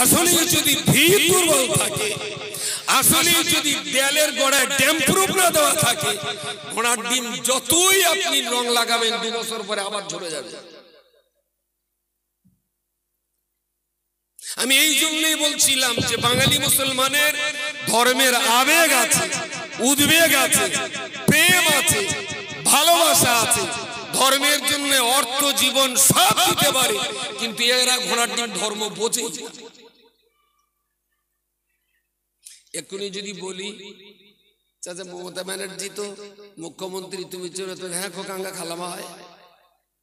আসলে যদি ভিত দুর্বল থাকে, আসলে যদি দেয়ালের গোড়ায় ড্যাম্প প্রুফ না দেওয়া থাকে, ঘোড়ার ডিম যতই আপনি রং লাগাবেন 2 বছর পরে আবার ঝরে যাবে। আমি এই জন্যই বলছিলাম যে বাঙালি মুসলমানের ধর্মের আবেগ আছে, উদ্বেগ আছে, প্রেম আছে, ভালোবাসা আছে, ধর্মের জন্য অর্থ জীবন সব দিতে পারে, কিন্তু এরা ঘোড়ার ডিম ধর্ম বোঝে। এক্ষুনি যদি বলি চাচা মমতা ব্যানার্জি তো মুখ্যমন্ত্রী, তুমি চলে তো হ্যাঁ খোকাঙ্গা খালামা হয়,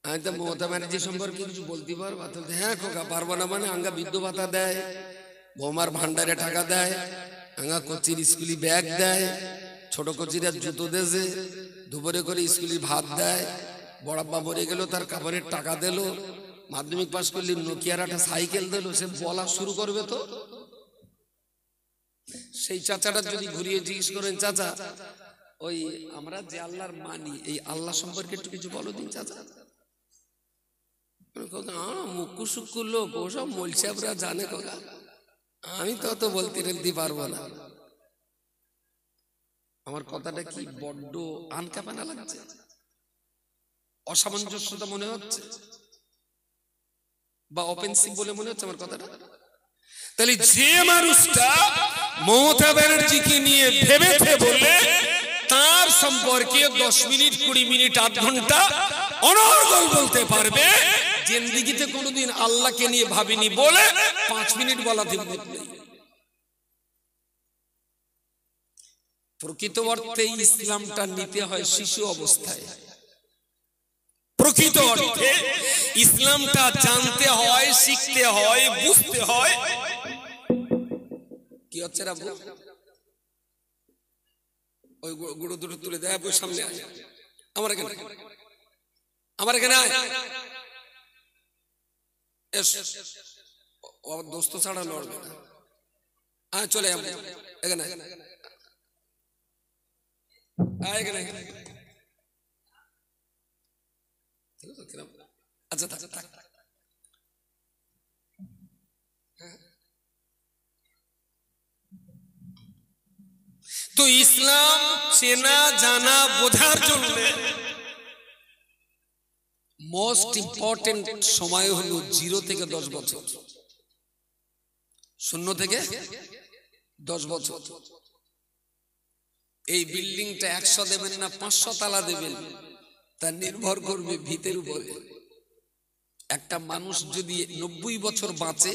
আমি তো মমতা ব্যানার্জি সম্পর্কে কিছু বলতে পারবো? হ্যাঁ খোকা পারবো না মানে আঙ্গা বৃদ্ধ ভাতা দেয়, বৌমার ভান্ডারে টাকা দেয়, আঙ্গা কচির স্কুলি ব্যাগ দেয়, ছোট কচিরা জুতো দেছে, দুপুরে করে স্কুলি ভাত দেয়, বড়াব্বা মরে গেল তার কাপড়ের টাকা দিল, মাধ্যমিক পাশ করলে নোকিয়ার একটা সাইকেল দিল, সে বলা শুরু করবে তো। সেই চাচাটা যদি ঘুরিয়ে জিজ্ঞেস করেন চাচা ওই আমরা যে আল্লাহর মানি এই আল্লাহ সম্পর্কে একটু কিছু বলো দিন চাচা, মুক্কু সুক্কু লোক ওসব মলসাবরা জানে কোকা, আমি তো বলতে রেলতে পারবো না। আমার কথাটা কি বড্ড আনকাপানা লাগছে? অসামঞ্জস্যতা মনে হচ্ছে বা অফেন্সিভ বলে মনে হচ্ছে আমার কথাটা? তাহলে যে মানুষটা মমতা ব্যানার্জিকে নিয়ে ভেবেছে বলে তার সম্পর্কে 10 মিনিট 20 মিনিট 8 ঘন্টা অনর্গল বলতে পারবে, জিন্দেগিতে কোনোদিন আল্লাহকে নিয়ে ভাবিনি বলে 5 মিনিট বলাতে ভুল নেই। প্রকৃত অর্থে ইসলামটা নিতে হয় শিশু অবস্থায়, প্রকৃত অর্থে ইসলামটা জানতে হয়, শিখতে হয়, বুঝতে হয়। কি হচ্ছে রা ওই গুঁড়ো দুটো তুলে দেয়, বই সামনে আয়, আমার এখানে আয়, দোস্ত ছাড়া লড়বে না, চলে এখানে এখানে। আচ্ছা তো ইসলাম চেনা জানা বোঝার জন্য মোস্ট ইম্পর্টেন্ট সময় হলো 0 থেকে 10 বছর, 0 থেকে 10 বছর। এই বিল্ডিংটা 100 দেবেন না 500 তালা দেবেন তা নির্ভর করবে ভিতের উপরে। একটা মানুষ যদি 90 বছর বাঁচে,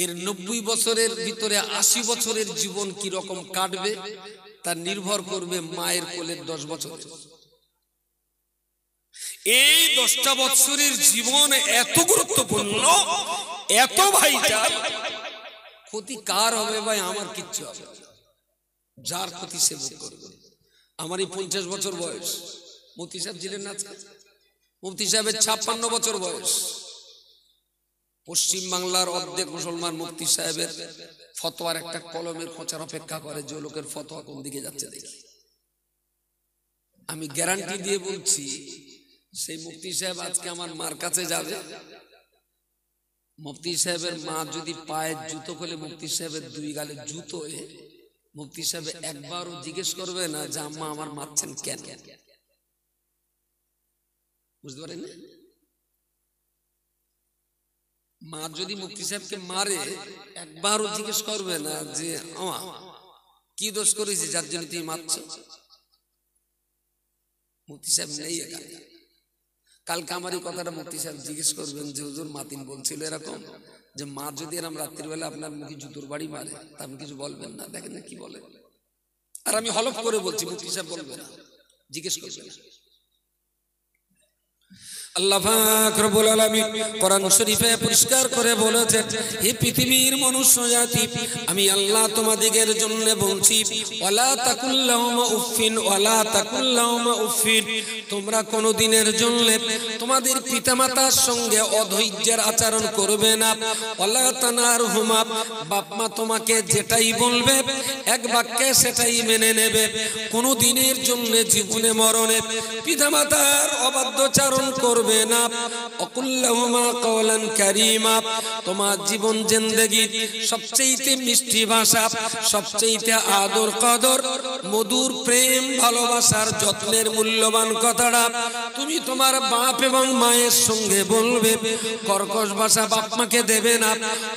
এর 90 বছরের ভিতরে 80 বছরের জীবন কি রকম কাটবে তা নির্ভর করবে মায়ের কোলের 10 বছর। এই 10টা বছরের জীবন এত গুরুত্বপূর্ণ, এত ভাইটাল। ক্ষতি কার হবে ভাই? আমার কিচ্ছু হবে না, যার ক্ষতি সে ভোগ করবে। আমারই 50 বছর বয়স, মুফতি সাহেব ছিলেন না, মুফতি সাহেবের 56 বছর বয়স। পশ্চিম বাংলার অর্ধেক মুসলমান মুফতি সাহেবের ফতোয়ার একটা কলমের খোঁচার অপেক্ষা করে যে লোকের ফতোয়া কোন দিকে যাচ্ছে দেখি। আমি গ্যারান্টি দিয়ে বলছি, সেই মুফতি সাহেব আজকে আমার মার কাছে যাবে, মুফতি সাহেবের মা যদি পায়ে জুতো খুলে মুফতি সাহেবের 2 গালে জুতো, মুফতি সাহেব একবারও জিজ্ঞেস করবে না যে আম্মা আমার মারছেন কেন। বুঝতে পারেন? মা যদি মুফতি সাহেবকে মারে একবারও জিজ্ঞেস করবে না যে আমা কি দোষ করেছি যার জন্য তুমি মারছো। মুফতি সাহেব নেই এখানে। কালকে আমার এই কথাটা মুফতি সাহেব জিজ্ঞেস করবেন যে হুজুর মাতিন বলছিল এরকম যে মা যদি এরকম রাত্রিবেলা আপনার মুখে জুতোর বাড়ি মারে তা আপনি কিছু বলবেন না? দেখেন না কি বলেন। আর আমি হলফ করে বলছি মুফতি সাহেব বলবে না, জিজ্ঞেস করবে না। আল্লাহ পাক রব্বুল আলামিন কোরআন শরীফে পরিষ্কার করে বলেছেন, হে পৃথিবীর মনুষ্য জাতি, আমি আল্লাহ তোমাদের জন্য বলছি, ওয়ালা তাকুল্লাহুমা উফিন ওয়ালা তাকুল্লাহুমা উফিন, তোমরা কোনদিনের জন্য তোমাদের পিতামাতার সঙ্গে অধৈর্যের আচরণ করবে না। ওয়ালা তানারহুমা, বাপ মা তোমাকে যেটাই বলবে এক বাক্যে সেটাই মেনে নেবে। কোনদিনের জন্য জীবনে মরণে পিতামাতার অবাধ্যচারণ করবে করবে না। অকুল্লাহুমা কওলান কারীমা, তোমার জীবন জিন্দেগি সবচেয়ে মিষ্টি ভাষা, সবচেয়ে আদর কদর, মধুর প্রেম ভালোবাসার যত্নের মূল্যবান কথাটা তুমি তোমার বাপ এবং মায়ের সঙ্গে বলবে। কর্কশ ভাষা বাপ মাকে দেবে না,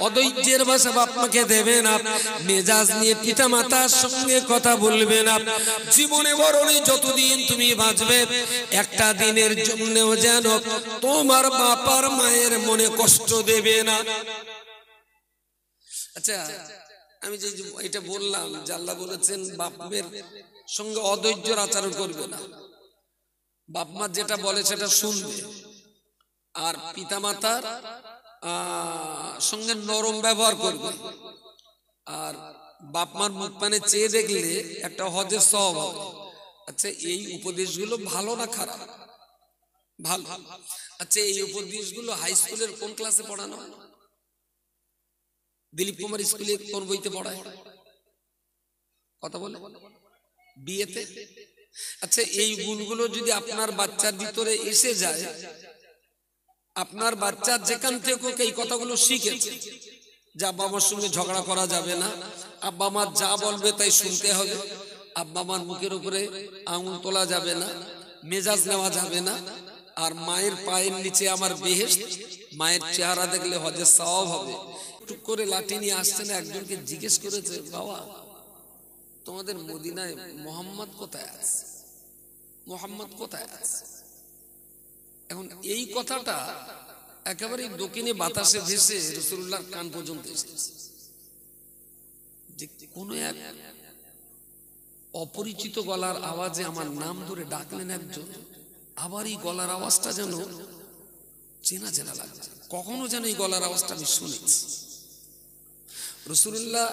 অধৈর্যের ভাষা বাপ মাকে দেবে না, মেজাজ নিয়ে পিতা মাতার সঙ্গে কথা বলবে না। জীবনে বরণে যতদিন তুমি বাঁচবে, একটা দিনের জন্যও যেন তোমার বাপ আর মায়ের মনে কষ্ট দেবে না। আচ্ছা, আমি যে এটা বললাম যে আল্লাহ বলেছেন বাপের সঙ্গে অধৈর্যের আচরণ করবে না, বাপ মা যেটা বলে সেটা শুনবে, আর পিতা মাতার সঙ্গে নরম ব্যবহার করবে, আর বাপ মার মুখ পানে চেয়ে দেখলে একটা হজের সওয়াব হবে। আচ্ছা, এই উপদেশগুলো ভালো না খারাপ? ভালো। আচ্ছা, এই উপদেশগুলো হাই স্কুলের কোন ক্লাসে পড়ানো হয়? দিলীপ কুমার স্কুলে কোন বইতে পড়ায়? কথা বলে বিয়েতে। আচ্ছা, এই গুণগুলো যদি আপনার বাচ্চার ভিতরে এসে যায়, আপনার বাচ্চা যেখান থেকে এই কথাগুলো শিখেছে, যা আব্বা মার সঙ্গে ঝগড়া করা যাবে না, আব্বা মা যা বলবে তাই শুনতে হবে, আব্বা মার মুখের উপরে আঙুল তোলা যাবে না, মেজাজ নেওয়া যাবে না, আর মায়ের পায়ের নিচে আমার বেহেশত, মায়ের চেহারা দেখলে হজের সওয়াব হবে। টুক করে লাঠি নিয়ে আসছে না, একজনকে জিজ্ঞেস করেছে, বাবা তোমাদের মদিনায় মোহাম্মদ কোথায় আছে? মোহাম্মদ কোথায় আছে? এখন এই কথাটা একেবারে দক্ষিণে বাতাসে ভেসে রাসূলুল্লাহর কান পর্যন্ত এসেছে, যে কোন এক অপরিচিত গলার আওয়াজে আমার নাম ধরে ডাকলেন একজন, আবার এই গলার আওয়াজটা যেন চেনা চেনা লাগছে, কখনো যেন এই গলার আওয়াজটা আমি শুনেছি। রাসূলুল্লাহ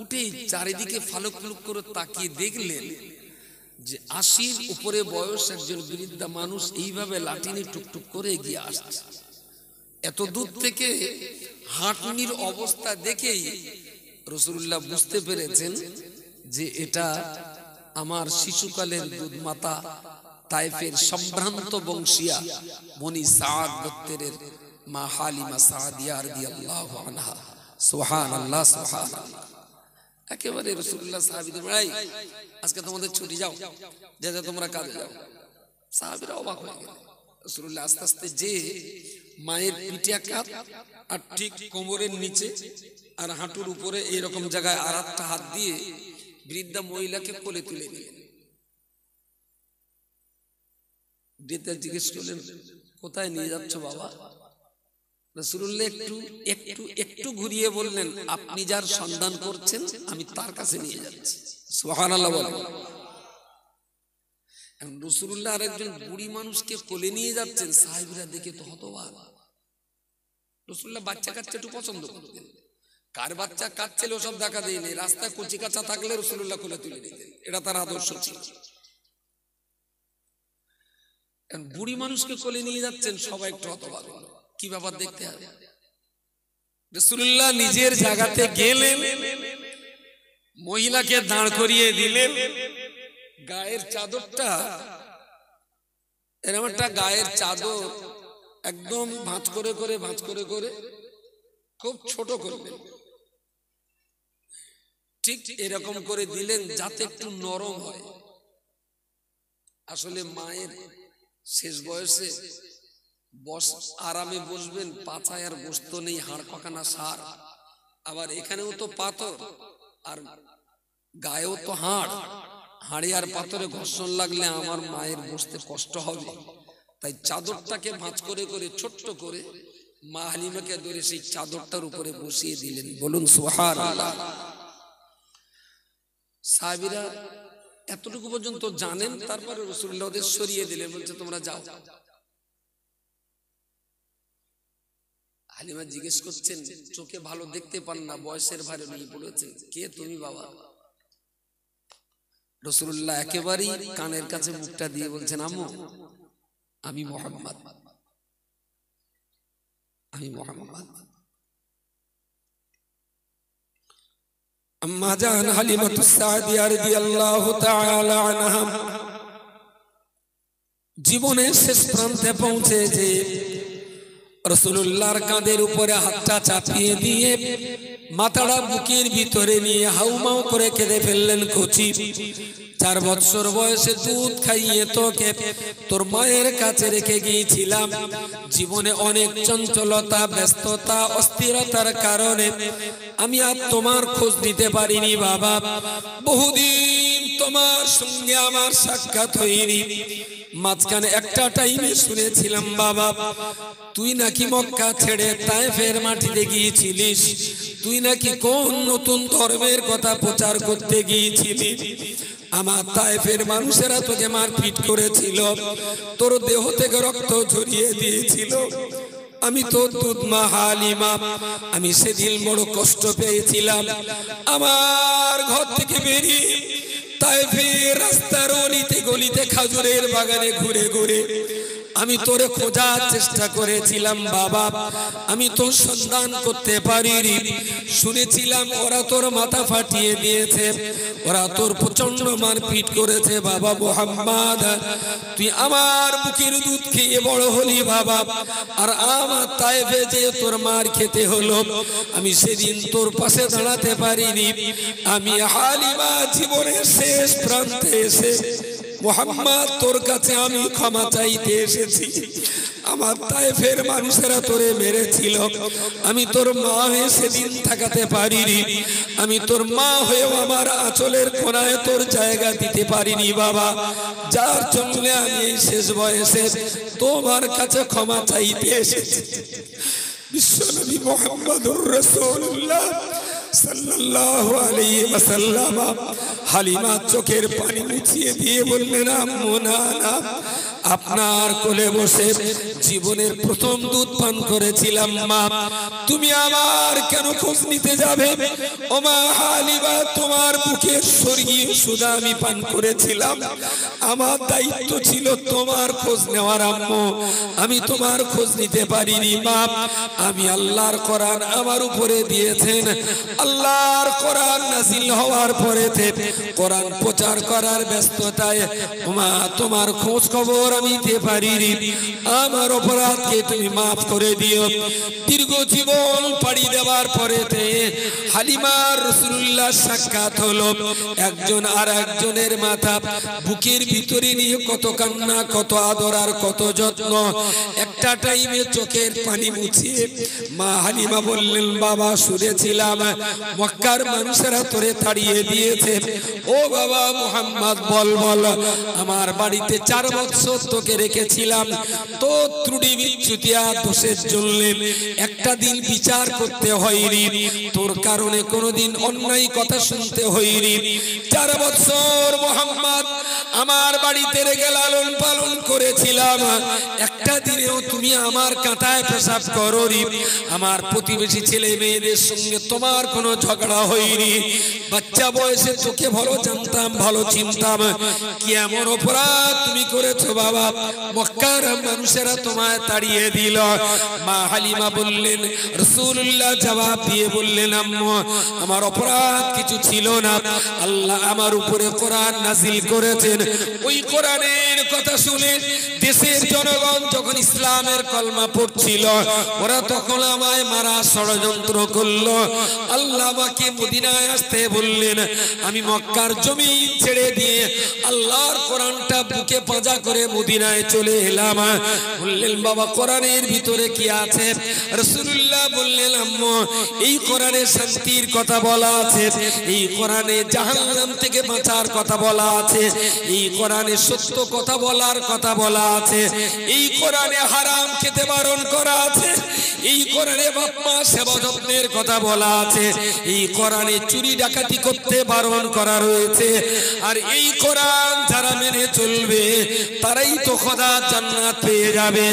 উঠে চারিদিকে ফালক ফালক করে তাকিয়ে দেখলেন যে ৮০-র উপরে বয়স একজন বৃদ্ধা মানুষ এইভাবে লাঠি নিয়ে টুকটুক করে এগিয়ে আসছে। এত দূর থেকে হাঁটনির অবস্থা দেখেই রাসূলুল্লাহ বুঝতে পেরেছেন যে এটা আমার শিশুকালের দুধ মাতা তায়েফের সম্ভ্রান্ত বংশীয়া বনি সাদ গোত্রের মা হালিমা সাদিয়া রাদিয়াল্লাহু আনহা। সুবহানাল্লাহ, সুবহানাল্লাহ। একেবারে রাসূলুল্লাহ সাহাবীদের ভাই, আজকে তোমাদের ছুটি, যাও, যা যা তোমরা কাজে যাও। সাহাবীরা অবাক হয়ে গেল। রাসূলুল্লাহ আস্তে আস্তে যে মায়ের পিঠে এক হাত, আর ঠিক কোমরের নিচে আর হাঁটুর উপরে এইরকম জায়গায় আর একটা হাত দিয়ে বৃদ্ধা মহিলাকে কোলে তুলে নিলেন। বৃদ্ধা জিজ্ঞেস করলেন, কোথায় নিয়ে যাচ্ছ বাবা? রাসূলুল্লাহ একটু ঘুরিয়ে বললেন, আপনি যার সন্ধান করছেন আমি তার কাছে নিয়ে যাচ্ছি। সুবহানাল্লাহ বলেন। এখন রাসূলুল্লাহ আরেকজন বুড়ি মানুষকে কোলে নিয়ে যাচ্ছেন, সাহাবীরা দেখে তো হতবাক। রাসূলুল্লাহ বাচ্চা কাচ্চা একটু পছন্দ করতেন, কার বাচ্চা কাচ্ছিল সব দেখা দেয়নি, রাস্তায় কচি কাঁচা থাকলে রাসূলুল্লাহ কোলে তুলে নিতেন, এটা তার আদর্শ ছিল। বুড়ি মানুষকে কোলে নিয়ে যাচ্ছেন, সবাই একটু হতবাক হলো, কি ব্যাপার দেখতে হবে। রাসূলুল্লাহ নিজের জায়গাতে গেলেন, মহিলাকে দাঁড় করিয়ে দিলেন, গায়ের চাদরটা এরকম একটা গায়ের চাদর একদম ভাঁজ করে করে খুব ছোট করলেন, ঠিক এরকম করে দিলেন যাতে একটু নরম হয়। আসলে মায়ের শেষ বয়সে আরামে বসবেন, পাছায় আর গোস্ত নেই, হাড় পাকানা সার, আবার এখানেও তো পাথর আর গায়েও তো হাড়, হাড়ি আর পাথরে ঘর্ষণ লাগলে আমার মায়ের বসতে কষ্ট হবে। তাই চাদরটাকে ভাঁজ করে ছোট্ট করে মা হালিমাকে ধরে সেই চাদরটার উপরে বসিয়ে দিলেন। বলুন সুবহানাল্লাহ। সাহাবীরা এতটুকু পর্যন্ত জানেন, তারপরে রাসূলুল্লাহ ওদের সরিয়ে দিলেন, বলছে তোমরা যাও। হালিমা জিজ্ঞেস করছেন, চোখে ভালো দেখতে পান না, বয়সের ভারে নেই, বলেছেন কে তুমি বাবা? রাসূলুল্লাহ একেবারেই কানের কাছে মুখটা দিয়ে বলছেন, আম্মু আমি মুহাম্মদ, আমি মুহাম্মদ। আম্মা জান হালিমাতুস সাদিয়া রাদিয়াল্লাহু তাআলা আনহা জীবনের শেষ প্রান্তে পৌঁছেছে, রাসূলুল্লাহর কাঁধের উপরে হাতটা চাপিয়ে দিয়ে মাথাটা বুকের ভিতরে নিয়ে হাউমাউ করে কেঁদে ফেললেন। কচি 4 বছর বয়সে দুধ খাইয়ে তোকে তোর মায়ের কাছে রেখে গিয়েছিলাম। জীবনে অনেক চঞ্চলতা, ব্যস্ততা, অস্থিরতার কারণে আমি আর তোমার খোঁজ নিতে পারিনি বাবা। বহুদিন তোমার সঙ্গে আমার সাক্ষাৎ হয়নি। মাঝখানে একটা টাইমে শুনেছিলাম বাবা, তুই নাকি মক্কা ছেড়ে তায়েফের মাটিতে গিয়েছিলিস, তুই নাকি কোন নতুন ধর্মের কথা প্রচার করতে গিয়েছিলি। আমার তায়েফের মানুষেরা তোকে মারপিট করেছিল, তোর দেহ থেকে রক্ত ঝরিয়ে দিয়েছিল। আমি তো দুধ মা হালিমা, আমি সেদিন বড় কষ্ট পেয়েছিলাম। আমার ঘর থেকে বেরিয়ে তায়েফের রাস্তার অলিতে গলিতে খাজুরের বাগানে ঘুরে ঘুরে আমি তোরে খোঁজার চেষ্টা করেছিলাম বাবা। আমি তোর সন্ধান করতে পারিনি। শুনেছিলাম ওরা তোর মাথা ফাটিয়ে দিয়েছে, ওরা তোর প্রচন্ড মারপিট করেছে বাবা মুহাম্মদ। তুই আমার বুকের দুধ খেয়ে বড় হলি বাবা, আর আমার তায়েফে যে তোর মার খেতে হলো। আমি সেদিন তোর পাশে দাঁড়াতে পারিনি। আমি হালিমা জীবনের শেষ প্রান্তে এসে মুহাম্মদ তোর কাছে আমি ক্ষমা চাইতে এসেছি। আমার তায়েফের মানুষেরা তোরে মেরেছিল, আমি তোর মা হয়ে সেদিন থাকাতে পারিনি। আমি তোর মা হয়েও আমার আঁচলের কোণায় তোর জায়গা দিতে পারিনি বাবা, যার জন্য আমি এই শেষ বয়সে তোমার কাছে ক্ষমা চাইতে এসেছি। বিশ্বনবী মুহাম্মদুর রাসূলুল্লাহ সাল্লাল্লাহু আলাইহি ওয়াসাল্লাম হালিমা চোখের পানি মুছিয়ে দিয়ে বললেন, আম্মু না না, আপনার কোলে বসে জীবনের প্রথম দুধ পান করেছিলাম মা, তুমি আমার কেন খোঁজ নিতে যাবে? ও মা হালিমা, তোমার বুকের স্বর্গীয় সুধা আমি পান করেছিলাম। আমার দায়িত্ব ছিল তোমার খোঁজ নেওয়ার আম্মু, আমি তোমার খোঁজ নিতে পারিনি মা। আমি আল্লাহর কোরআন আমার উপরে দিয়েছেন, আল্লাহর কোরআন নাযিল হওয়ার পরেতে কোরআন প্রচার করার ব্যস্ততায় মা তোমার খোঁজ খবর আমি দিতে পারিনি। আমার অপরাধকে তুমি মাফ করে দিও। দীর্ঘ জীবন পাড়ি দেওয়ার পরেতে হালিমার রাসূলুল্লাহ সাক্ষাৎ হলো। একজন আর একজনের মাথা বুকের ভিতরে নিয়ে কত কান্না, কত আদর আর কত যত্ন। একটা টাইমে চোখের পানি মুছিয়ে মা হালিমা বললেন, বাবা শুনেছিলাম মক্কার মানুষেরা তোরে তাড়িয়ে দিয়েছে। ও বাবা মুহাম্মদ বল বল, আমার বাড়িতে 4 বছর তোকে রেখেছিলাম, তো ত্রুটি বিচ্যুতি আর দোষের জন্য একটা দিন বিচার করতে হয়নি, তোর কারণে কোনোদিন অন্যায় কথা শুনতে হয়নি। 4 বছর মুহাম্মদ আমার বাড়িতে রেখে লালন পালন করেছিলাম, একটা দিনেও তুমি আমার কাঁটায় পেশাব করোনি। আমার প্রতিবেশী ছেলে মেয়েদের সঙ্গে তোমার কোনো ঝগড়া হয়নি। বাচ্চা বয়সে তোকে ভালো জানতাম, ভালো চিনতাম। কি এমন অপরাধ তুমি করেছো বাবা, মক্কার মানুষেরা তোমায় তাড়িয়ে দিল? মা হালিমা বললেন, রাসূলুল্লাহ জবাব দিয়ে বললেন, আম্মু আমার অপরাধ কিছু ছিল না। আল্লাহ আমার উপরে কোরআন নাযিল করেছেন। ওই কোরআনের কথা শুনে দেশের জনগণ যখন ইসলামের কলমা পড়ছিল, ওরা তখন আমায় মারা ষড়যন্ত্র করলো। আল্লাহ আমাকে মদিনায় আসতে বললেন। আমি মক্কার জমিন ছেড়ে দিয়ে আল্লাহর কোরআনটা বুকে পাঁজা করে মদিনায় চলে এলাম। বললেন, বাবা কোরআনের ভিতরে কি আছে? রাসূলুল্লাহ বললেন, আম্মু এই কোরআনে শান্তির কথা বলা আছে, এই কোরআনে জাহান্নাম থেকে বাঁচার কথা বলা আছে, এই কোরআনে সত্য কথা বলার কথা বলা আছে, এই কোরআনে হারাম খেতে বারণ করা আছে, এই কোরআনে বাপ মা সেবা যত্নের কথা বলা আছে, এই কোরআনে চুরি ডাকাতি করতে বারণ করা রয়েছে। আর এই কোরআন যারা মেনে চলবে তারাই তো খোদার জান্নাত পেয়ে যাবে।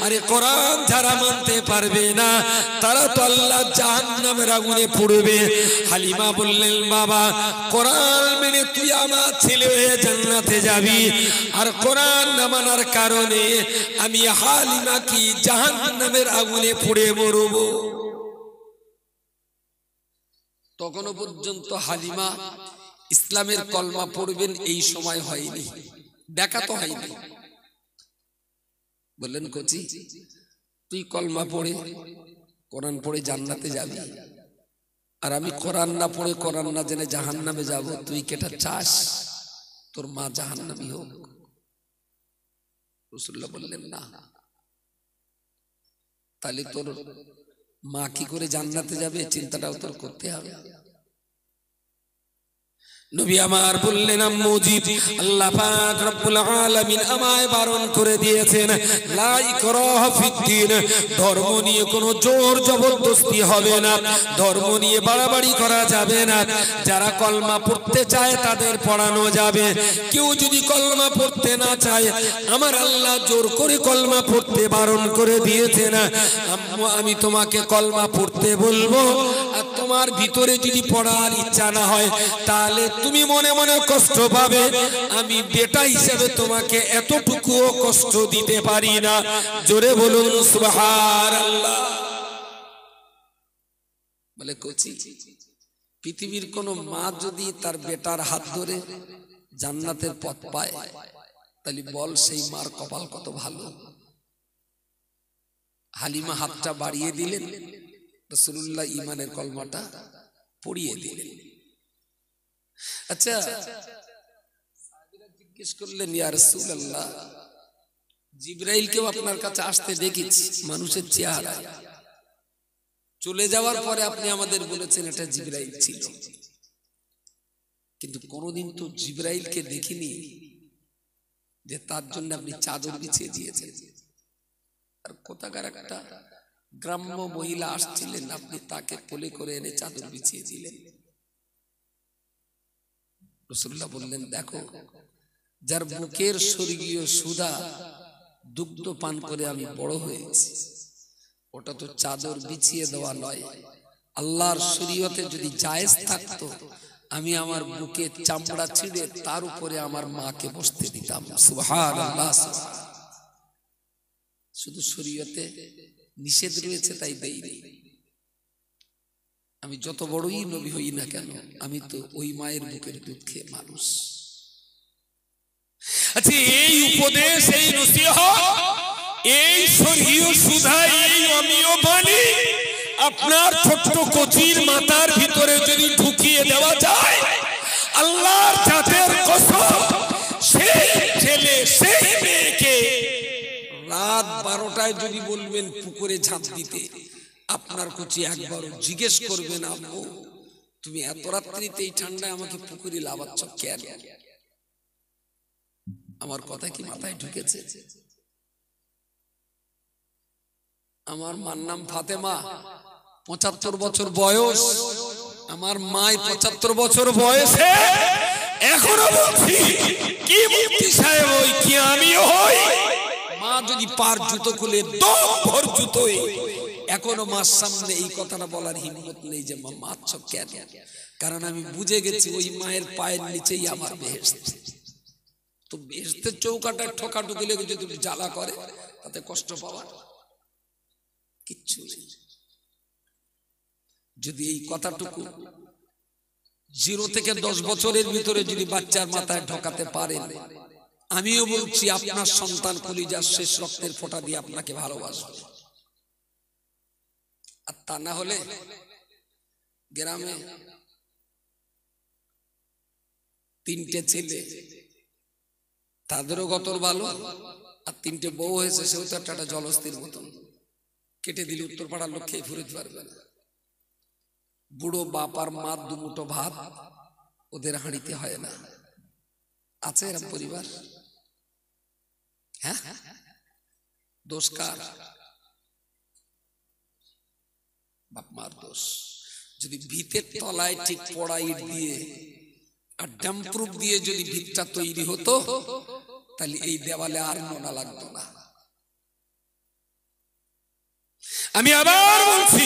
আরে কোরআন যারা মানতে পারবে না তারা তো আল্লাহ জাহান্নামের আগুনে পড়বে। হালিমা বললেন, বাবা কোরআন মেনে তুই আমার ছেলে হয়ে জান্নাতে যাবি, আর কোরআন না মানার কারণে আমি হালিমা কি জাহান্নামের আগুনে পুড়ে মরব। তখনও পর্যন্ত হালিমা ইসলামের কলমা পড়বেন এই সময় হয়নি, দেখা তো হয়নি। বললেন কোচি, তুই কলমা পড়ে কোরআন পড়ে জান্নাতে যাবি, আর আমি কোরআন না পড়ে কোরআন না জেনে জাহান্নামে যাব, তুই কেটা চাস তোর মা জাহান্নামী হোক? রাসূলুল্লাহ বললেন না। তাহলে তোর মা কি করে জান্নাতে যাবে চিন্তাটাও তোর করতে হবে। নবী আমার বললেন আম্মুজি, আল্লাহ পাক রব্বুল আলামিন আমায় বারণ করে দিয়েছেন, লা ইকরাহা ফিদ্দিন, ধর্ম নিয়ে কোনো জোর জবরদস্তি হবে না, ধর্ম নিয়ে বাড়াবাড়ি করা যাবে না। যারা কলমা পড়তে চায় তাদের পড়ানো যাবে, কেউ যদি কলমা পড়তে না চায় আমার আল্লাহ জোর করে কলমা পড়তে বারণ করে দিয়েছেন। আম্মু আমি তোমাকে কলমা পড়তে বলবো, আর তোমার ভিতরে যদি পড়ার ইচ্ছা না হয় তাহলে তুমি মনে মনে কষ্ট পাবে। আমি বেটা হিসেবে তোমাকে এতটুকুও কষ্ট দিতে পারি না। জোরে বলুন সুবহানাল্লাহ। বলে কোচি, পৃথিবীর কোন মা যদি তার বেটার হাত ধরে জান্নাতের পথ পায় তাহলে বল সেই মার কপাল কত ভালো। হালিমা হাতটা বাড়িয়ে দিলেন, রাসূলুল্লাহ ঈমানের কলমাটা পড়িয়ে দিলেন। আচ্ছা, সাহাবীরা জিজ্ঞেস করলেন, ইয়া রাসূলুল্লাহ, জিবরাইলকেও আপনার কাছে আসতে দেখেছি মানুষের চেহারা, চলে যাওয়ার পরে আপনি আমাদের বলেছেন এটা জিবরাইল ছিল, কিন্তু কোনোদিন তো জিবরাইলকে দেখিনি যে তার জন্য আপনি চাদর বিছিয়ে দিয়েছেন। আর কোথাকার একটা গ্রাম্য মহিলা আসছিলেন, আপনি তাকে কোলে করে এনে চাদর বিছিয়ে দিলেন। রাসূলুল্লাহ বললেন, দেখো, যার বুকের স্বর্গীয় সুধা দুগ্ধ পান করে আমি বড় হয়েছি, ওটা তো চাদর বিছিয়ে দেওয়া নয়। আল্লাহর শরীয়তে যদি জায়েজ থাকতো আমি আমার বুকে চামড়া ছিঁড়ে তার উপরে আমার মাকে বসতে দিতাম। সুবহানাল্লাহ। শুধু শরীয়তে নিষেধ রয়েছে তাই দেইনি। আমি যত বড়ই নবী হই না কেন, আমি তো ওই মায়ের বুকের দুধ খেয়ে মানুষ। আচ্ছা, এই উপদেশ, এই নসিহত, এই শরীয় সুধা, এই অমীয় বাণী আপনার ছোট্ট কচির মাথার ভিতরে যদি ঢুকিয়ে দেওয়া যায়, আল্লাহর জাতের কসম, সেই ছেলে সেই মেয়েকে রাত 12টায় যদি বলবেন পুকুরে ঝাঁপ দিতে, আপনার কচি একবারও জিজ্ঞেস করবে না, আম্মু তুমি এত রাত্রিতে এই ঠান্ডায় আমাকে পুকুরে লাভাচ্ছ কেন? আমার কথা কি মাথায় ঢুকেছে? আমার মার নাম ফাতেমা, 75 বছর বয়স, আমার মায় 75 বছর বয়সে এখনো বলছি কি মুফতি সাহেব হই কি আমিও হই, মা যদি পার জুতো খুলে দম ভর জুতোই, এখনো মার সামনে এই কথাটা বলার হিম্মত নেই যে মা মারছ কেন। কারণ আমি বুঝে গেছি ওই মায়ের পায়ের নিচেই আমার বেহেশত। তো বেহেশতের চৌকাটায় ঠোকাঠুকি লেগে যদি জ্বালা করে তাতে কষ্ট পাওয়ার কিচ্ছু নেই। যদি এই কথাটুকু 0 থেকে 10 বছরের ভিতরে যদি বাচ্চার মাথায় ঢোকাতে পারেন, আমিও বলছি আপনার সন্তান কলিজার শেষ রক্তের ফোঁটা দিয়ে আপনাকে ভালোবাসবে। আর তা না হলে গ্রামে 3টে ছেলে, তাদেরও গতর ভালো, আর 3টে বউ হয়েছে, সেও তো একটা জলস্থির মতন, কেটে দিলে উত্তর পাড়ার লোক খেয়ে ফুরোতে পারবে না। বুড়ো বাপ আর মা দুমুঠো ভাত ওদের হাঁড়িতে হয় না। আছে এরকম পরিবার? হ্যাঁ, দোষ কার? বাপ মার দোষ। যদি ভিতের তলায় ঠিক পড়া ইট দিয়ে আর ড্যাম্প্রুফ দিয়ে যদি ভিতটা তৈরি হতো তাহলে এই দেওয়ালে আর নোনা লাগতো না। আমি আবার বলছি,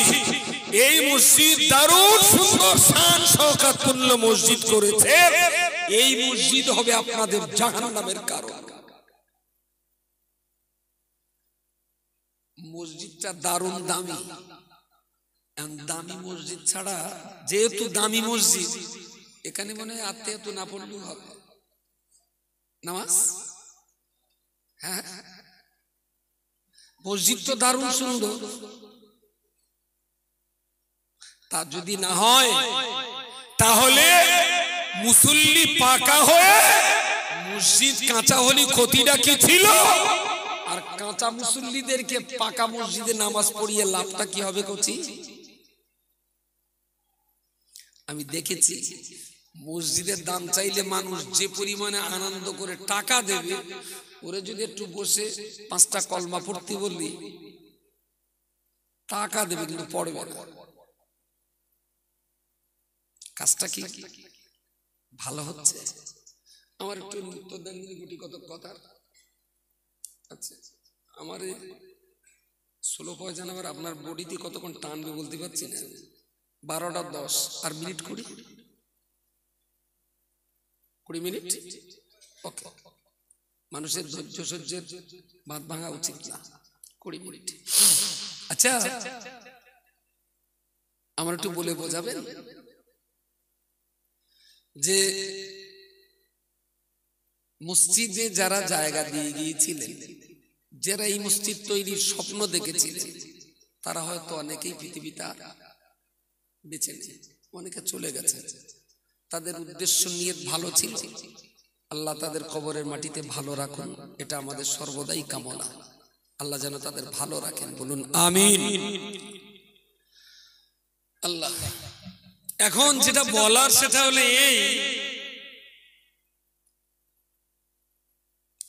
এই মসজিদ দারুণ সুন্দর শান শওকতপূর্ণ মসজিদ করেছে, এই মসজিদ হবে আপনাদের জাহান্নামের কারণ। মসজিদটা দারুণ দামি, দামি মসজিদ ছাড়া, যেহেতু দামি মসজিদ, এখানে মনে হয় আত্মীয় তো না পড়লেও হবে নামাজ। হ্যাঁ, মসজিদ তো দারুণ সুন্দর, তা যদি না হয় তাহলে মুসল্লি পাকা হয়ে মসজিদ কাঁচা হলি ক্ষতিটা কি ছিল? আর কাঁচা মুসল্লিদেরকে পাকা মসজিদে নামাজ পড়িয়ে লাভটা কি হবে কচি? আমি দেখেছি মসজিদের দাম চাইলে মানুষ যে পরিমাণে আনন্দ করে টাকা দেবে, ওরে যদি একটু বসে 5টা কলমা পড়তে বললি টাকা দেবে, কিন্তু পড়বে না। কাজটা কি ভালো হচ্ছে? আমার একটু উত্তর দেন গুটি কত কথা। আচ্ছা, আমার 16 পয়সা আবার আপনার বডিতে কতক্ষণ টানবে বলতে পারছি না। 12টা 10 আর মিনিট 20 মিনিট। ওকে, মানুষের ধৈর্য সহ্যের বাঁধ ভাঙা উচিত না। 20 মিনিট। আচ্ছা, আমার একটু বলে বোঝাবেন যে মসজিদে যারা জায়গা দিয়ে গিয়েছিলেন, যারা এই মসজিদ তৈরির স্বপ্ন দেখেছিলেন, তারা হয়তো অনেকেই পৃথিবীতে বেঁচে নেই, অনেকে চলে গেছে। তাদের উদ্দেশ্য নিয়ে ভালো ছিল, আল্লাহ তাদের কবরের মাটিতে ভালো রাখুন, এটা আমাদের সর্বদাই কামনা। আল্লাহ যেন তাদের ভালো রাখেন, বলুন আমিন। আল্লাহ, এখন যেটা বলার সেটা হলো এই,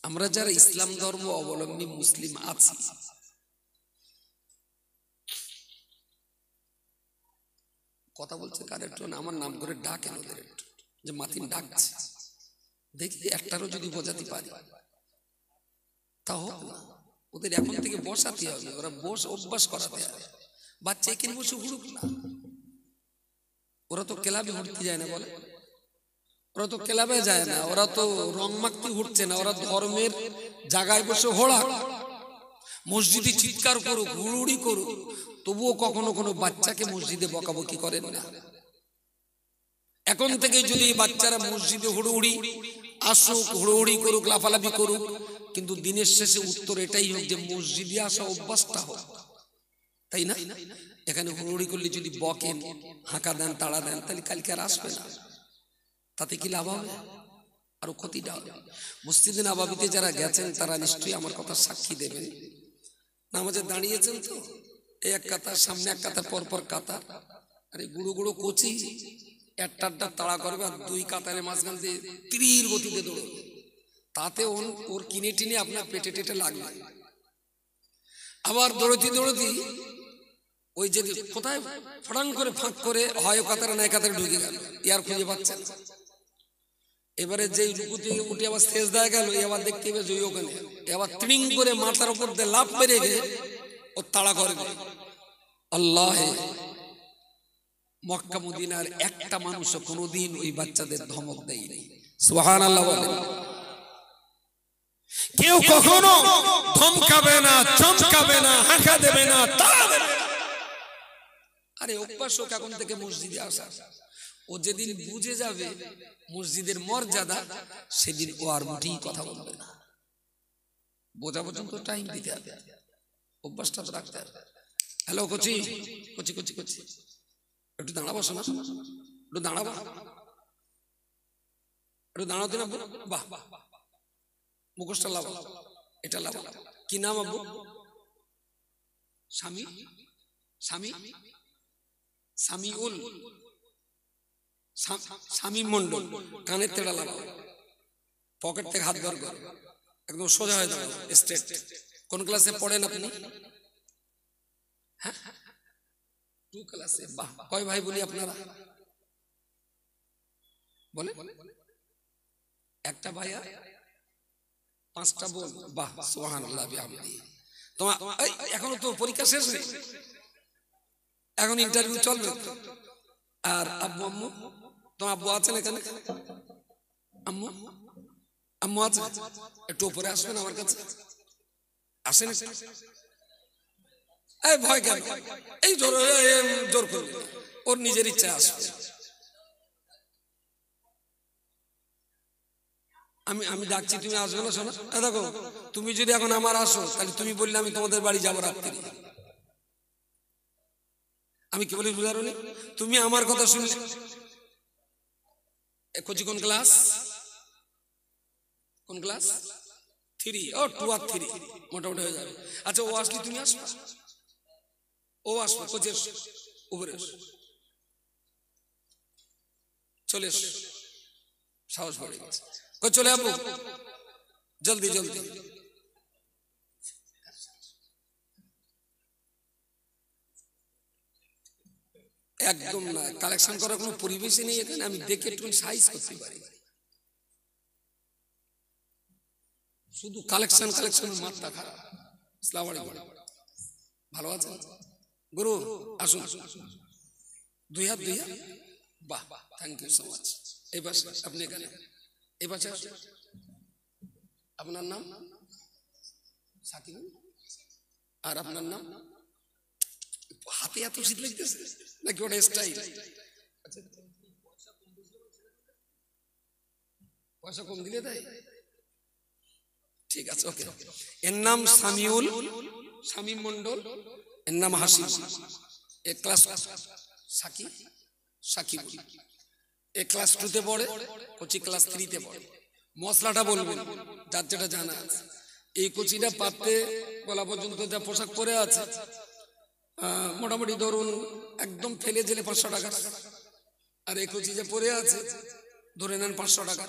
আমরা যারা ইসলাম ধর্ম অবলম্বী মুসলিম আছি, কথা বলছে কারেক্ট না, আমার নাম করে ডাকেন ওদের একটু, যে মাতিন ডাকছে, দেখি একটারও যদি বোঝাতে পারি তা হোক না। ওদের এখন থেকে বসাতে হবে, ওরা অভ্যাস করাতে হবে। বাচ্চা এখানে বসে ঘুরুক না, ওরা তো ক্লাবে ঘুরতে যায় না, বলে ওরা তো ক্লাবে যায় না, ওরা তো রং মাখতে ঘুরছে না, ওরা ধর্মের জায়গায় বসে হোড়া মসজিদে চিৎকার করুক, হুড়ুড়ি করুক, তবুও কখনো কোনো বাচ্চাকে মসজিদে বকাবকি করেন না। এখন থেকে যদি বাচ্চারা মসজিদে হুড়ুড়ি আসুক, হুড়ুড়ি করুক, লাফালাফি করুক, কিন্তু দিনের শেষে উত্তর এটাই হোক যে মসজিদে আসা অভ্যাসটা হোক, তাই না? এখানে হুড়ুড়ি করলে যদি বকেন, হাঁকা দেন, তাড়া দেন, তাহলে কালকে আর আসবে না, তাতে কি লাভ হবে? আরো ক্ষতিটা হবে। মসজিদে নববীতে যারা গেছেন তারা নিশ্চয়ই আমার কথা সাক্ষী দেবেন। নামাজে দাঁড়িয়েছেন তো, এই এক কাতার সামনে, এক কাতার পর পর কাতার, আর এই গুঁড়ো গুঁড়ো কচি একটা তাড়া করবে, আর 2 কাতারের মাঝখান দিয়ে তীর গতিতে দৌড়বে, তাতে ওর কিনে টিনে আপনার পেটে টেটে লাগবে। আবার দৌড়তি দৌড়তি ওই যে কোথায় ফটাং করে ফাঁক করে হয় কাতারে না কাতারে ঢুকে গেল, ইয়ার খুঁজে পাচ্ছেন। এবারে যেই রুকুতে উঠে আবার সেজদায় গেল, এবার দেখতে হবে যে ওখানে এবার ত্রিং করে মাথার উপর দিয়ে লাফ মেরে গিয়ে ও তাড়া করবে। আল্লাহ, মক্কা মদিনার একটা মানুষও কোনোদিন ওই বাচ্চাদের ধমক দেয়নি। সুবহানাল্লাহ বলেন। কেউ কখনো ধমকাবে না, চমকাবে না, হাঁকা দেবে না, তাড়া দেবে না। আরে অভ্যাস হোক এখন থেকে মসজিদে আসা। ও যেদিন বুঝে যাবে মসজিদের মর্যাদা, সেদিন ও আর মোটেই কথা বলবে না। বোঝা পর্যন্ত টাইম দিতে হবে, অভ্যাসটা তো রাখতে হবে। হ্যালো কচি, কচি কচি কচি, একটু দাঁড়াবো, শোনা একটু দাঁড়াবো, একটু দাঁড়াতে না? বাহ, মুখোশটা লাভ, এটা লাভ। কি নাম আব্বু? স্বামী, স্বামী, স্বামীউল, স্বামী মন্ডল। কানের তেড়া লাগাও, পকেট থেকে হাত বার করো, একদম সোজা হয়ে যাবে, স্ট্রেট। কোন ক্লাসে পড়েন আপনি? হ্যাঁ, 2 ক্লাসে। বাহ, কয় ভাই বলি আপনারা? বলে একটা ভাইয়া, 5টা বোন। বাহ, সুবহানাল্লাহ বিহামদিহি। তোমার এখনো তো পরীক্ষা শেষ নেই, এখন ইন্টারভিউ চলবে। আর আব্বু আম্মু, তোমার আব্বু আছেন এখানে? আম্মু, আম্মু আছে? একটু উপরে আসবেন আমার কাছে, আসেন। এই ভয় কেন? এই জোর করবে, ওর নিজের ইচ্ছা আসবে। আমি আমি ডাকছি, তুমি আসবে না? শোনো, দেখো, তুমি যদি এখন আমার আসো, তাহলে তুমি বললে আমি তোমাদের বাড়ি যাবো রাত্রি। আমি কি বলি বুঝারো নি? তুমি আমার কথা শুনলে, কচি কোন ক্লাস? কোন ক্লাস? 3, ও 2 আর 3 মোটামুটি হয়ে যাবে। আচ্ছা, ও আসলে তুমি আসবে, ও আসবে, কোচের উপরে চলে এসো, সাহস বেড়ে গেছে, চলে যাবো জলদি জলদি। একদম না, কালেকশন করার কোনো পরিবেশই নেই এখানে। আমি দেখে একটু সাইজ করতে পারি, শুধু কালেকশন কালেকশন, মাথা খারাপ। আসসালামু আলাইকুম, ভালো আছেন গুরু? আসুন, 2 হাত 2 হাত, বাহ, থ্যাংক ইউ সো মাচ। এই পাশে আপনি, এখানে এই পাশে। আপনার নাম? সাকিব। আর আপনার নাম? হাতে এত শীত লাগতেছে নাকি ওটা স্টাইল? পয়সা কম দিলে তাই? ঠিক আছে, ওকে। এর নাম সামিউল, শামীম মন্ডল। এর নাম হাসিম। এ ক্লাস সাকিব, সাকিব। এ ক্লাস 2 তে পড়ে, কোচি ক্লাস 3 তে পড়ে। মশলাটা বলবেন যার যেটা জানা আছে। এই কোচিটা পাততে বলা পর্যন্ত যা পোশাক পরে আছে, মোটামুটি ধরুন একদম ফেলে জেলে 500 টাকা। আর এই কোচি যে পরে আছে ধরে নেন 500 টাকা।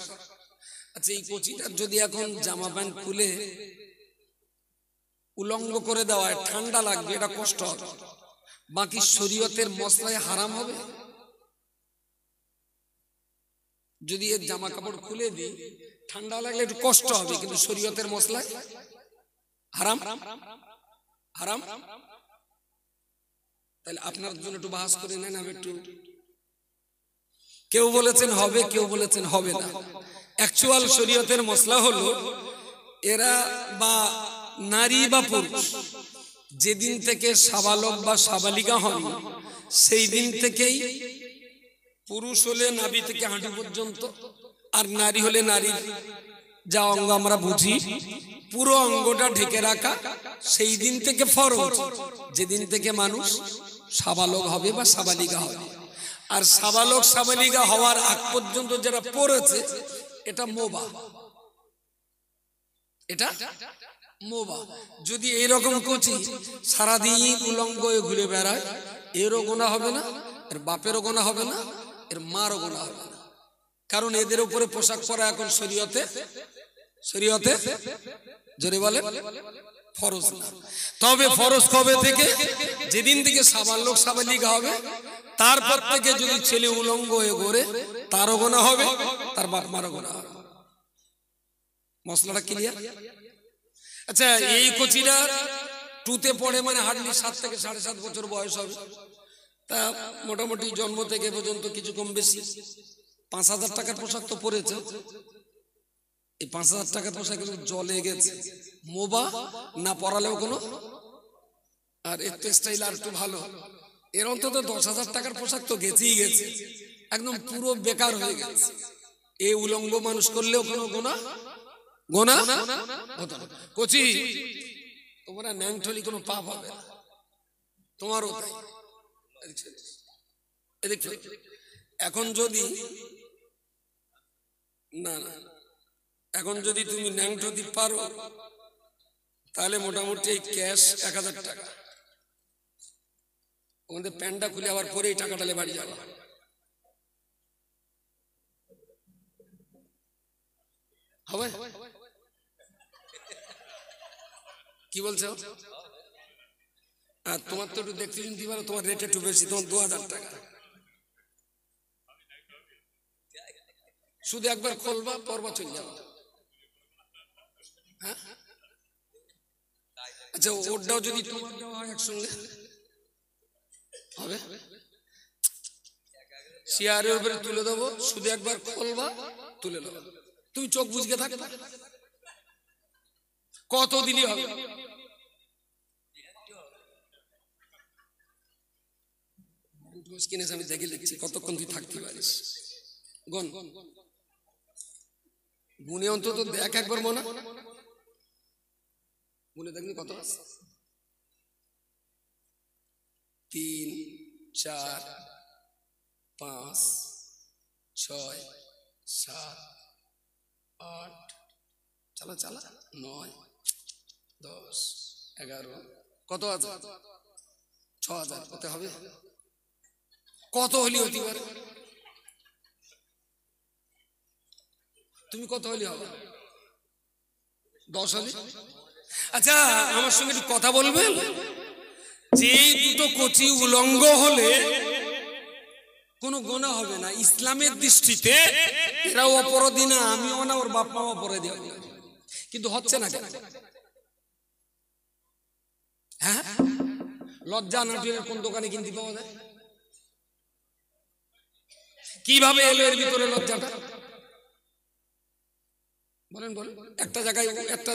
আচ্ছা, এই কোচিটার যদি এখন জামা প্যান্ট খুলে উলঙ্গ করে দেওয়া হয়, ঠান্ডা লাগবে, এটা কষ্ট হবে। বাকি শরীয়তের মশলায় হারাম হবে? যদি এর জামা কাপড় খুলে দিই, ঠান্ডা লাগলে একটু কষ্ট হবে, কিন্তু শরীয়তের মশলায় হারাম হারাম। তাহলে আপনার জন্য একটু বাহাস করে নেন, আমি একটু। কেউ বলেছেন হবে, কেউ বলেছেন হবে না। অ্যাকচুয়াল শরীয়তের মশলা হলো, এরা বা নারী বা পুরুষ যেদিন থেকে সাবালক বা সাবালিকা হন, সেই দিন থেকেই পুরুষ হলে নাভি থেকে হাঁটু পর্যন্ত, আর নারী হলে নারীর যা অঙ্গ আমরা বুঝি পুরো অঙ্গটা ঢেকে রাখা, সেই দিন থেকে ফরজ, যেদিন থেকে মানুষ সাবালক হবে বা সাবালিকা হবে। আর সাবালক সাবালিকা হওয়ার আগ পর্যন্ত যারা পড়েছে, এটা মোবা, এটা মোবা। যদি এইরকম কোচি সারাদিন উলঙ্গ হয়ে ঘুরে বেড়ায়, এরও গোনা হবে না, এর বাপেরও গোনা হবে না, এর মারও গোনা হবে না। কারণ এদের উপরে পোশাক পরা এখন শরীয়তে জোরে বলে ফরজ না। তবে ফরজ কবে থেকে? যেদিন থেকে সাবালক সাবালিকা হবে, তারপর থেকে যদি ছেলে উলঙ্গ হয়ে ঘোরে, তারও গোনা হবে, তার বাপ মারও গোনা হবে। মশলাটা ক্লিয়ার? আচ্ছা, এই কোচিরা 2 তে পড়ে, মানে হার্ডলি 7 থেকে 7.5 বছর বয়স হবে। তা মোটামুটি জন্ম থেকে পর্যন্ত কিছু কম বেশি 5,000 টাকার পোশাক তো পরেছে। এই 5,000 টাকার পোশাক জলে গেছে, মোবা না পরালেও কোনো। আর এর তো স্টাইল আর একটু ভালো, এর অন্তত 10,000 টাকার পোশাক তো গেছেই গেছে, একদম পুরো বেকার হয়ে গেছে। এই উলঙ্গ মানুষ করলেও কোনো গোনা হতো না। কোচি, তোমরা ন্যাংঠলি কোনো পাপ হবে না, তোমারও তাই। এখন যদি না না এখন যদি তুমি ন্যাংঠতি পারো, তাহলে মোটামুটি এই ক্যাশ 1,000 টাকা, ওদের প্যান্টটা খুলে আবার পরে এই টাকাটা বাড়ি যাবে। হবে? কি বলছো? আর তোমার তো একটু দেখতে শুনতে পারো, তোমার রেট একটু বেশি, তোমার 2,000 টাকা। শুধু একবার খুলবা, পরবা, চলে যাবা। হ্যাঁ, আচ্ছা, ওটাও যদি তোমার দেওয়া হয় একসঙ্গে হবে, চেয়ারের উপরে তুলে দেবো, শুধু একবার খুলবা, তুলে দেবো। তুমি চোখ বুঝকে থাকবে, কত দিনই হবে। আমি দেখে লিখছি, কতক্ষণ তুই থাকতে পারিস। গন গুনে অন্তত দেখ একবার মনে, গুনে দেখনি কত আছে? 3 4 5 6 7 8, চালা চালা 9 10 11, কত আছে? 6000 কত হবে? কত হলি হতে পারে? তুমি কত হলি হবে? 10 হলি? আচ্ছা আমার সঙ্গে একটু কথা বলবেন, যে দুটো কচি উলঙ্গ হলে কোনো গোনা হবে না ইসলামের দৃষ্টিতে, এরাও অপরাধী না, আমিও না, ওর বাপ মা অপরাধী হবে না, কিন্তু হচ্ছে না কেন? হ্যাঁ, লজ্জা নাটির কোন দোকানে কিনতে পাওয়া যায়? কিভাবে এলো এর ভিতরে লজ্জাটা? বলেন বলেন, একটা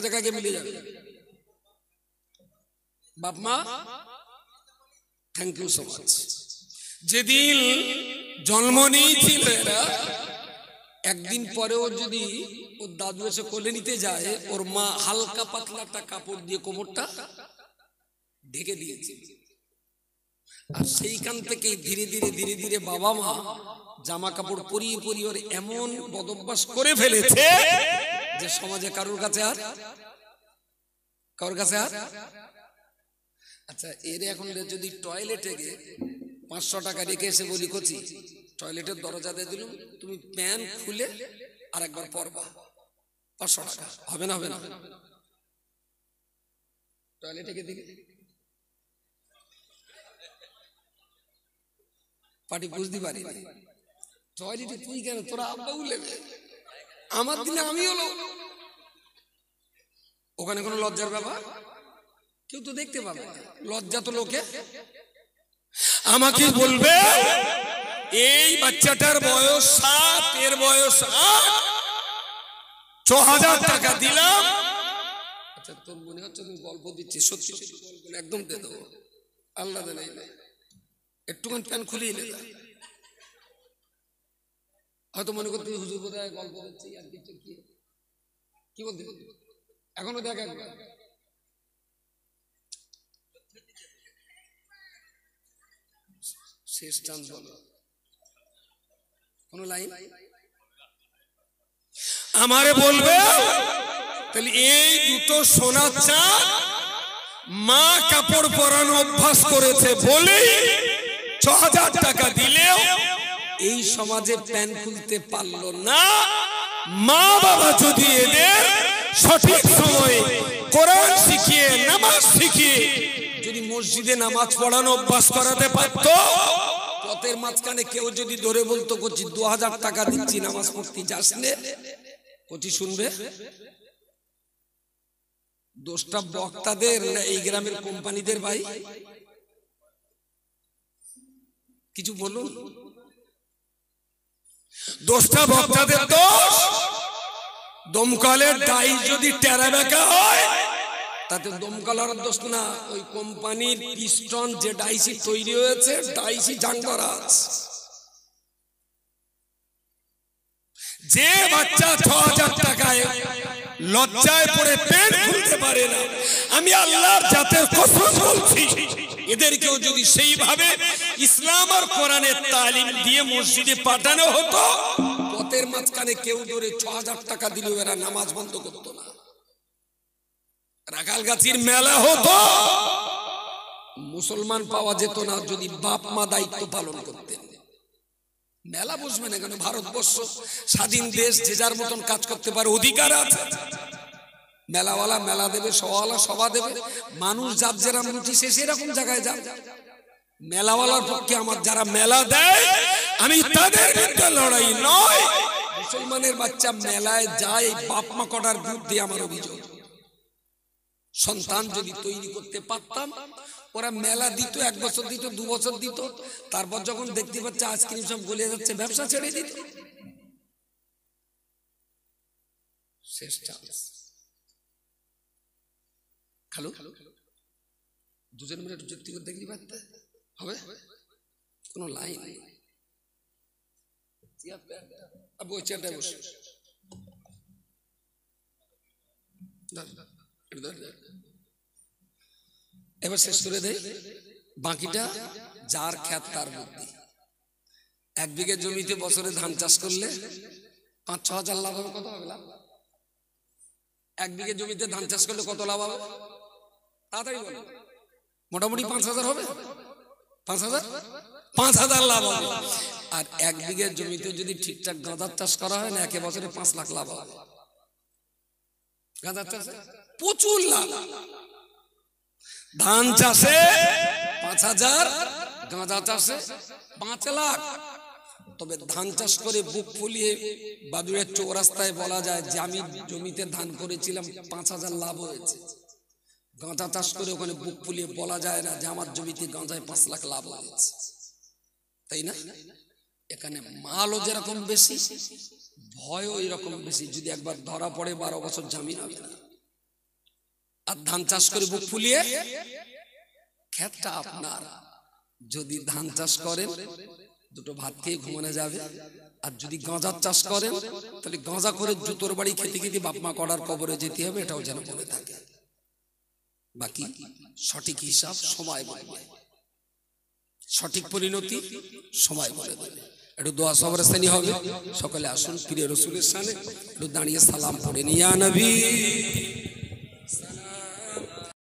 জায়গায় মিলে যাবে। বাপ মা থ্যাংক ইউ সো মাচ। যেদিন জন্ম নিয়েছিল এরা, একদিন পরেও যদি ওর দাদু এসে কোলে নিতে যায়, ওর মা হালকা পাতলা একটা কাপড় দিয়ে কোমরটা ঢেকে দিয়েছে। আর সেইখান থেকে ধীরে ধীরে ধীরে ধীরে বাবা মা জামা কাপড় পরিয়ে পরিয়ে ওর এমন বদভ্যাস করে ফেলেছে যে সমাজে কারোর কাছে আর আচ্ছা এর এখন যদি টয়লেটে গিয়ে 500 টাকা রেখে এসে বলি কচি টয়লেটের দরজা দিয়ে দিলুম, তুমি প্যান খুলে আর একবার পরবা, 500 টাকা হবে না? হবে না? টয়লেটে গিয়ে দিকে পার্টি বুঝতে পারি টয়লেটে তুই কেন, তোরা আব্বা উলেবে, আমার দিনে আমি হলো। ওখানে কোনো লজ্জার ব্যাপার কেউ তো দেখতে পাবে না, লজ্জা তো লোকে আমাকে বলবে এই বাচ্চাটার বয়স 7, এর বয়স 8, 6000 টাকা দিলাম। আচ্ছা তোর মনে হচ্ছে তুমি গল্প দিচ্ছি, সত্যি একদম দিয়ে দেবো, আল্লাহ দেয় না, একটুখানি প্যান খুলিয়ে নেবে, হয়তো মনে করতে হুজুর বোধহয় গল্প দিচ্ছি আর কিছু কি বলতে এখনো দেখ একবার শেষ চান্স বলো, কোন লাইন আমারে বলবে। তাহলে এই দুটো সোনার চাঁদ মা কাপড় পরানো অভ্যাস করেছে বলেই 6000 টাকা দিলেও এই সমাজে প্যান খুলতে পারলো না। মা বাবা যদি এদের সঠিক সময়ে কোরআন শিখিয়ে নামাজ শিখিয়ে যদি মসজিদে নামাজ পড়ানো অভ্যাস করাতে পারত, পথের মাঝখানে কেউ যদি ধরে বলতো কচি 2000 টাকা দিচ্ছি নামাজ পড়তে যাস নে, কচি শুনবে? দোষটা বক্তাদের না এই গ্রামের কোম্পানিদের? ভাই কিছু বলুন, দোষটা বক্তাদের দোষ? দমকলের ডাইস যদি টেরা বেঁকা হয় তাতে দমকলের দোষ না, ওই কোম্পানির পিস্টন যে ডাইসি তৈরি হয়েছে ডাইসি জাঙ্গরাজ। যে বাচ্চা 6000 টাকায় লজ্জায় পড়ে পেট খুলতে পারে না, আমি আল্লাহর জাতের কসম বলছি এদেরকেও যদি সেইভাবে ইসলাম আর কোরআনের তালিম দিয়ে মসজিদে পাঠানো হতো, পথের মাঝখানে কেউ ধরে 6000 টাকা দিলেও এরা নামাজ বন্ধ করতো না। রাখালগাছির মেলা হতো, মুসলমান পাওয়া যেত না যদি বাপ মা দায়িত্ব পালন করতেন। মেলা বসবে না কেন? ভারতবর্ষ স্বাধীন দেশ, যে যার মতন কাজ করতে পারে, অধিকার আছে। মেলাওয়ালা মেলা দেবে, সওয়ালা সভা দেবে, মানুষ যার যেরকম রুচি সে সেরকম জায়গায় যাবে। মেলাওয়ালার পক্ষে আমার যারা মেলা দেয় আমি তাদের বিরুদ্ধে লড়াই নয়, মুসলমানের বাচ্চা মেলায় যায় বাপ মা কটার বিরুদ্ধে আমার অভিযোগ। সন্তান যদি তৈরি করতে পারতাম, ওরা মেলা দিত, 1 বছর দিত, 2 বছর দিত, তারপর যখন দেখতে পাচ্ছে আইসক্রিম সব গলে যাচ্ছে ব্যবসা ছেড়ে দিত। শেষ চান্স। খালু দুজন মিনিট যুক্তি করে দেখতে পারতে হবে, কোন লাইন বসে এবার শেষ করে দেয়, বাকিটা যার ক্ষেত তার বুদ্ধি। 1 বিঘে জমিতে বছরে ধান চাষ করলে 5-6 হাজার লাভ হবে। কত হবে লাভ? 1 বিঘে জমিতে ধান চাষ করলে কত লাভ হবে? তাড়াতাড়ি বলো। মোটামুটি 5,000 হবে। 5,000 লাভ হবে। আর 1 বিঘে জমিতে যদি ঠিকঠাক গাঁজার চাষ করা হয় না, একে বছরে 5 লাখ লাভ হবে। গাঁজার চাষে প্রচুর লাভ। ধান চাষে 5,000, গাঁজা চাষে 5 লাখ। তবে ধান চাষ করে বুক ফুলিয়ে বাদুড়ের চৌরাস্তায় বলা যায় যে আমি জমিতে ধান করেছিলাম 5,000 লাভ হয়েছে। গাঁজা চাষ করে ওখানে বুক ফুলিয়ে বলা যায় না যে আমার জমিতে গাঁজায় 5 লাখ লাভ হয়েছে, তাই না? এখানে মালও যেরকম বেশি, ভয়ও এরকম বেশি। যদি একবার ধরা পড়ে 12 বছর জামিন হবে না। আর ধান চাষ করে বুক ফুলিয়ে, ক্ষেতটা আপনার। যদি ধান চাষ করেন 2টো ভাত খেয়ে ঘুমানো যাবে। আর যদি গাঁজার চাষ করেন তাহলে গাঁজা করে জুতোর বাড়ি খেতে খেতে বাপমা করার কবরে যেতে হবে, এটাও যেন মনে থাকে। বাকি সঠিক হিসাব সময় বলবে, সঠিক পরিণতি সময় বলে দেবে। একটু দোয়া সবরস্তানি হবে। সকলে আসুন প্রিয় রাসূলের শানে একটু দাঁড়িয়ে সালাম পড়ে নিয়া নবী।